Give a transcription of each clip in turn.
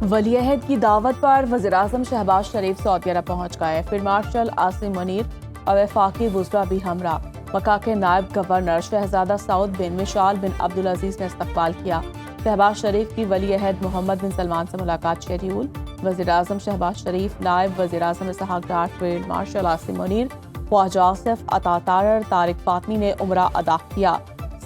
ولی عہد کی دعوت پر وزیراعظم شہباز شریف سعودی عرب پہنچ گئے. فیلڈ مارشل عاصم منیر اور وفاقی وزراء بھی ہمراہ. مکہ کے نائب گورنر شہزادہ سعود بن مشعل بن عبدالعزیز نے استقبال کیا. شہباز شریف کی ولی عہد محمد بن سلمان سے ملاقات شیڈیول. وزیراعظم شہباز شریف، نائب وزیراعظم اسحاق ڈار، فیلڈ مارشل عاصم منیر، خواجہ آصف عطا تارڑ، طارق فاطمی نے عمرہ ادا کیا.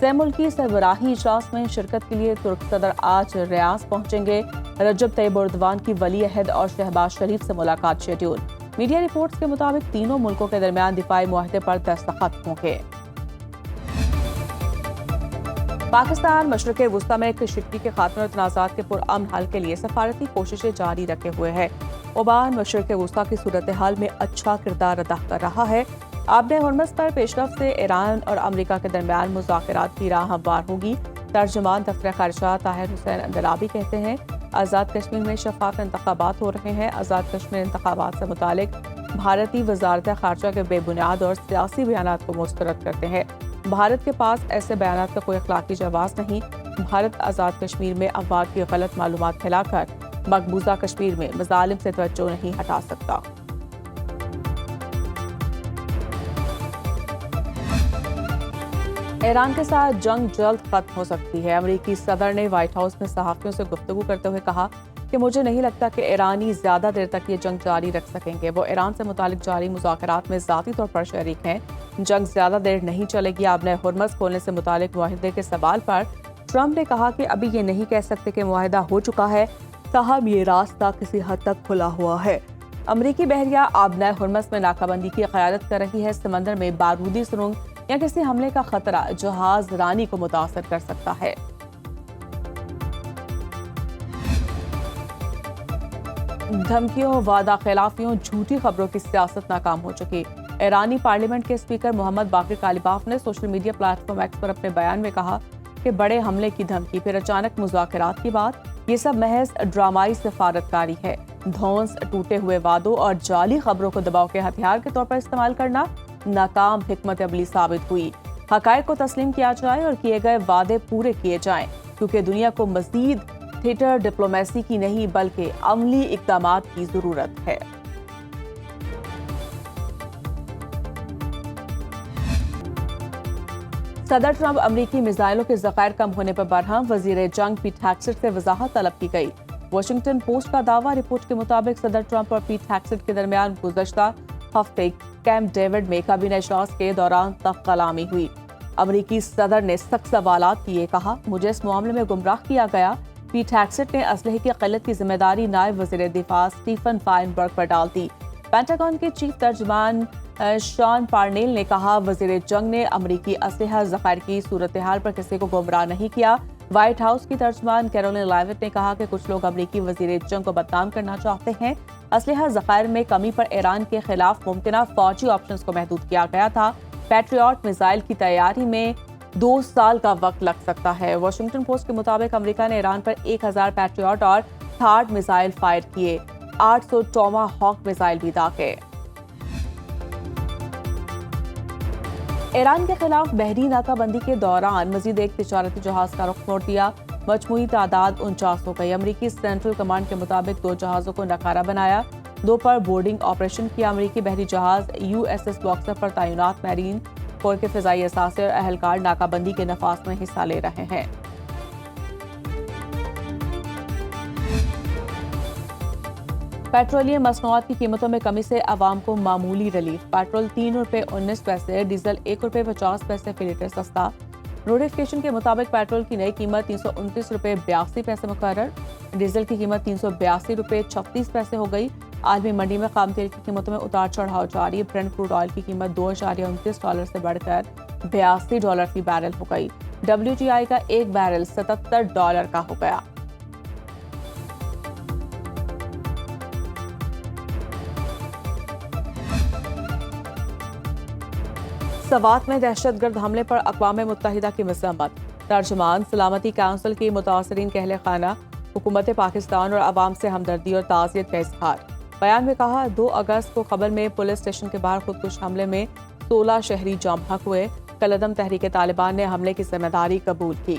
سہ ملکی سربراہی اجلاس میں شرکت کے لیے ترک صدر آج ریاض پہنچیں گے. رجب طیب اردوان کی ولی عہد اور شہباز شریف سے ملاقات شیڈیول. میڈیا رپورٹس کے مطابق تینوں ملکوں کے درمیان دفاعی معاہدے پر دستخط ہوں گے. پاکستان مشرق وسطی میں کشیدگی کے خاتمے اور تنازعات کے پرامن حل کے لیے سفارتی کوششیں جاری رکھے ہوئے ہے. عمان مشرق وسطی کی صورتحال میں اچھا کردار ادا کر رہا ہے. آبِ ہرمز پر پیش رفت سے ایران اور امریکہ کے درمیان مذاکرات کی راہ ہموار ہوگی. ترجمان دفتر خارجہ طاہر حسین اندلابی کہتے ہیں، آزاد کشمیر میں شفاف انتخابات ہو رہے ہیں. آزاد کشمیر انتخابات سے متعلق بھارتی وزارت خارجہ کے بے بنیاد اور سیاسی بیانات کو مسترد کرتے ہیں. بھارت کے پاس ایسے بیانات کا کوئی اخلاقی جواز نہیں. بھارت آزاد کشمیر میں افواج کی غلط معلومات پھیلا کر مقبوضہ کشمیر میں مظالم سے توجہ نہیں ہٹا سکتا. ایران کے ساتھ جنگ جلد ختم ہو سکتی ہے. امریکی صدر نے وائٹ ہاؤس میں صحافیوں سے گفتگو کرتے ہوئے کہا کہ مجھے نہیں لگتا کہ ایرانی زیادہ دیر تک یہ جنگ جاری رکھ سکیں گے. وہ ایران سے متعلق جاری مذاکرات میں ذاتی طور پر شریک ہیں. جنگ زیادہ دیر نہیں چلے گی. آبِ ہرمز کھولنے سے متعلق معاہدے کے سوال پر ٹرمپ نے کہا کہ ابھی یہ نہیں کہہ سکتے کہ معاہدہ ہو چکا ہے، تاہم یہ راستہ کسی حد تک کھلا ہوا ہے. امریکی بحریہ آبِ ہرمز میں ناکہ بندی کی قیادت کر رہی ہے. سمندر میں بارودی سرنگ یا کسی حملے کا خطرہ جہاز رانی کو متاثر کر سکتا ہے. دھمکیوں، وعدہ خلافیوں، جھوٹی خبروں کی سیاست ناکام ہو چکی. ایرانی پارلیمنٹ کے اسپیکر محمد باقر کالیباف نے social media platform X پر اپنے بیان میں کہا کہ بڑے حملے کی دھمکی، پھر اچانک مذاکرات کی بات، یہ سب محض ڈرامائی سفارتکاری ہے. دھونس، ٹوٹے ہوئے وعدوں اور جعلی خبروں کو دباؤ کے ہتھیار کے طور پر استعمال کرنا ناکام حکمت عملی ثابت ہوئی. حقائق کو تسلیم کیا جائے اور کیے گئے وعدے پورے کیے جائیں، کیونکہ دنیا کو مزید تھیٹر ڈپلومیسی کی نہیں بلکہ عملی اقدامات کی ضرورت ہے. صدر ٹرمپ امریکی میزائلوں کے ذخائر کم ہونے پر برہم. وزیر جنگ پیٹ ہیگسٹ سے وضاحت طلب کی گئی. واشنگٹن پوسٹ کا دعویٰ، رپورٹ کے مطابق صدر ٹرمپ اور پیٹ ہیگسٹ کے درمیان گزشتہ ہفتے کیمپ ڈیوڈ میں کابینہ اجلاس کے دوران تخت کلامی ہوئی. امریکی صدر نے سخت سوالات کیے. کہا، مجھے اس معاملے میں گمراہ کیا گیا. پیٹ ہیگسٹ نے اسلحے کی قلت کی ذمہ داری نائب وزیر دفاع اسٹیفن فائنبرگ پر ڈال دی. پینٹاگن کے چیف ترجمان شان پارنیل نے کہا، وزیر جنگ نے امریکی اسلحہ ذخائر کی صورتحال پر کسی کو گمراہ نہیں کیا. وائٹ ہاؤس کی ترجمان کیرولین لیوٹ نے کہا کہ کچھ لوگ امریکی وزیر جنگ کو بدنام کرنا چاہتے ہیں. اسلحہ ذخائر میں کمی پر ایران کے خلاف ممکنہ فوجی آپشنز کو محدود کیا گیا تھا. پیٹریاٹ میزائل کی تیاری میں 2 سال کا وقت لگ سکتا ہے. واشنگٹن پوسٹ کے مطابق امریکہ نے ایران پر 1000 پیٹریاٹ اور تھارڈ میزائل فائر کیے. 800 ٹوما ہاک میزائل بھی داغے. ایران کے خلاف بحری ناکہ بندی کے دوران مزید ایک تجارتی جہاز کا رخ موڑ دیا. مجموعی تعداد 49 ہو گئی. امریکی سینٹرل کمانڈ کے مطابق 2 جہازوں کو ناکارہ بنایا، 2 پر بورڈنگ آپریشن کیا. امریکی بحری جہاز USS باکسر پر تعینات میرین کور کے فضائی اثاثے اور اہلکار ناکہ بندی کے نفاذ میں حصہ لے رہے ہیں. پیٹرولیم مصنوعات کی قیمتوں میں کمی سے عوام کو معمولی ریلیف. پیٹرول 3 روپے 19 پیسے، ڈیزل 1 روپے 50 پیسے فی لیٹر سستا. نوٹیفکیشن کے مطابق پیٹرول کی نئی قیمت 329 روپے 82 پیسے مقرر. ڈیزل کی قیمت 382 روپے 36 پیسے ہو گئی. عالمی منڈی میں خام تیل کی قیمتوں میں اتار چڑھاؤ جاری. برنٹ کروڈ آئل کی قیمت $2.29 سے بڑھ کر $82 فی بیرل ہو گئی. WTI کا ایک بیرل $77 کا ہو گیا. سوات میں دہشت گرد حملے پر اقوام متحدہ کی مذمت. ترجمان سلامتی کونسل کی متاثرین کے اہل خانہ حکومت پاکستان اور عوام سے ہمدردی اور تعزیت کا اظہار. بیان میں کہا، 2 اگست کو خبر میں پولیس اسٹیشن کے باہر خودکش حملے میں 16 شہری جاں بحق ہوئے. کالعدم تحریک طالبان نے حملے کی ذمہ داری قبول کی.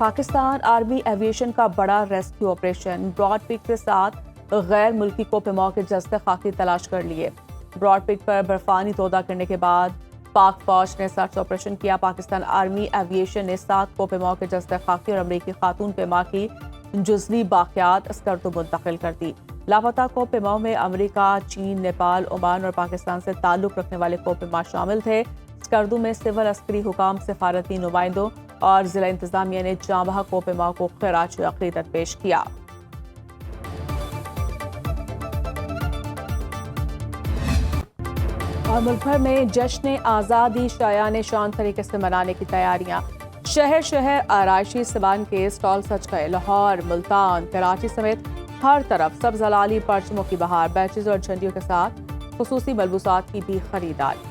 پاکستان آرمی ایویشن کا بڑا ریسکیو آپریشن، براڈ پیٹ کے ساتھ غیر ملکی کوپماؤ کے جسد خاکی تلاش کر لیے۔ براڈ پیٹ پر برفانی تودہ کرنے کے بعد پاک فوج نے سرچ آپریشن کیا۔ پاکستان آرمی ایویشن نے 7 کوپماؤ کے جسد خاکی اور امریکی خاتون پیما کی جزوی باقیات اسکردو منتقل کر دی۔ لاپتہ کوپماؤ میں امریکہ، چین، نیپال، عمان اور پاکستان سے تعلق رکھنے والے کوپما شامل تھے۔ اسکردو میں سول عسکری حکام، سفارتی نمائندوں اور ضلع انتظامیہ نے جاں بحق کوپماؤ کو خراج عقیدت پیش کیا۔ اور ملک بھر میں جشن آزادی شایان شان طریقے سے منانے کی تیاریاں، شہر شہر آرائشی سامان کے اسٹال سج گئے۔ لاہور، ملتان، کراچی سمیت ہر طرف سبز ہلالی پرچموں کی بہار، بیچز اور جھنڈیوں کے ساتھ خصوصی ملبوسات کی بھی خریداری۔